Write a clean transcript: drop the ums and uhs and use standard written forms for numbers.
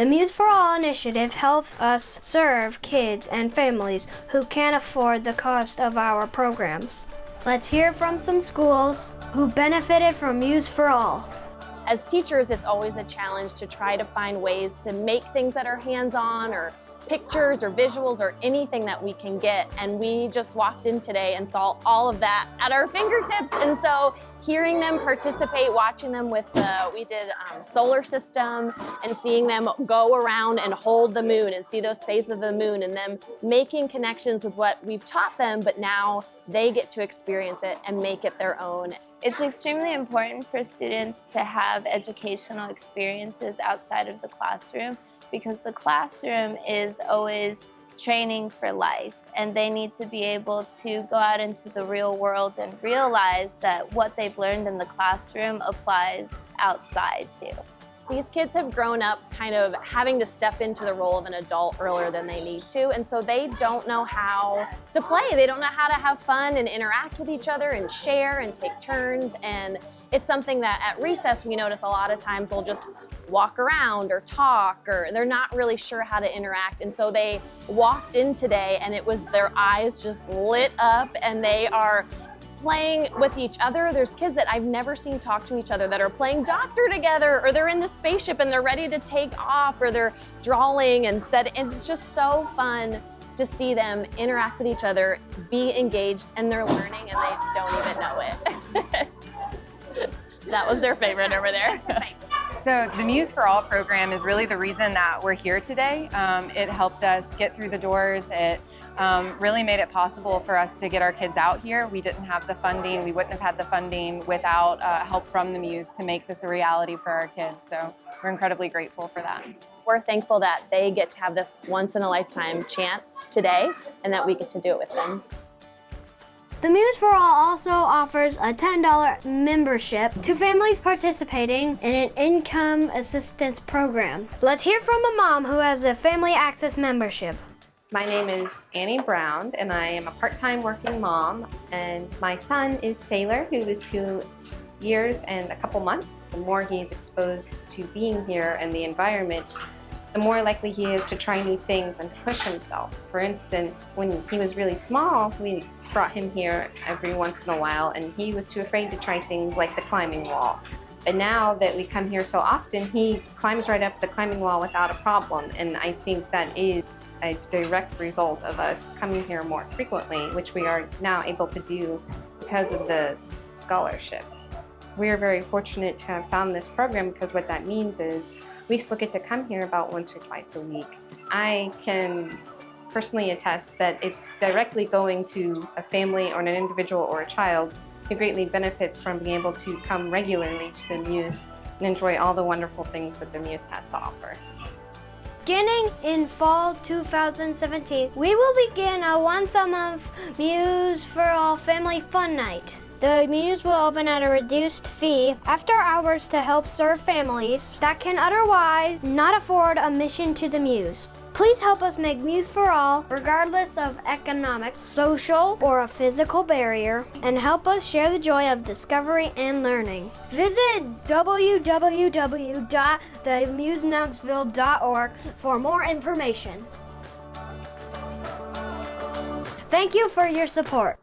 The Muse for All initiative helps us serve kids and families who can't afford the cost of our programs. Let's hear from some schools who benefited from Muse for All. As teachers, it's always a challenge to try to find ways to make things that are hands-on or pictures or visuals or anything that we can get. And we just walked in today and saw all of that at our fingertips. And so hearing them participate, watching them with we did solar system and seeing them go around and hold the moon and see those phases of the moon and them making connections with what we've taught them, but now they get to experience it and make it their own. It's extremely important for students to have educational experiences outside of the classroom because the classroom is always training for life, and they need to be able to go out into the real world and realize that what they've learned in the classroom applies outside too. These kids have grown up kind of having to step into the role of an adult earlier than they need to, and so they don't know how to play. They don't know how to have fun and interact with each other and share and take turns, and it's something that at recess we notice a lot of times they'll just walk around or talk, or they're not really sure how to interact, and so they walked in today and it was their eyes just lit up and they are playing with each other. There's kids that I've never seen talk to each other that are playing doctor together, or they're in the spaceship and they're ready to take off, or they're drawing and and it's just so fun to see them interact with each other, be engaged, and they're learning and they don't even know it. That was their favorite over there. So the Muse for All program is really the reason that we're here today. It helped us get through the doors. It really made it possible for us to get our kids out here. We didn't have the funding. We wouldn't have had the funding without help from the Muse to make this a reality for our kids. So we're incredibly grateful for that. We're thankful that they get to have this once-in-a-lifetime chance today and that we get to do it with them. The Muse for All also offers a $10 membership to families participating in an income assistance program. Let's hear from a mom who has a family access membership. My name is Annie Brown, and I am a part-time working mom, and my son is Sailor, who is 2 years and a couple months. The more he is exposed to being here and the environment, the more likely he is to try new things and to push himself. For instance, when he was really small, we brought him here every once in a while, and he was too afraid to try things like the climbing wall. But now that we come here so often, he climbs right up the climbing wall without a problem, and I think that is a direct result of us coming here more frequently, which we are now able to do because of the scholarship. We are very fortunate to have found this program because what that means is we still get to come here about once or twice a week. I can personally attest that it's directly going to a family or an individual or a child who greatly benefits from being able to come regularly to the Muse and enjoy all the wonderful things that the Muse has to offer. Beginning in fall 2017, we will begin a once-a-month Muse for All Family Fun Night. The Muse will open at a reduced fee after hours to help serve families that can otherwise not afford a mission to the Muse. Please help us make Muse for All, regardless of economic, social, or a physical barrier, and help us share the joy of discovery and learning. Visit www.themusenounceville.org for more information. Thank you for your support.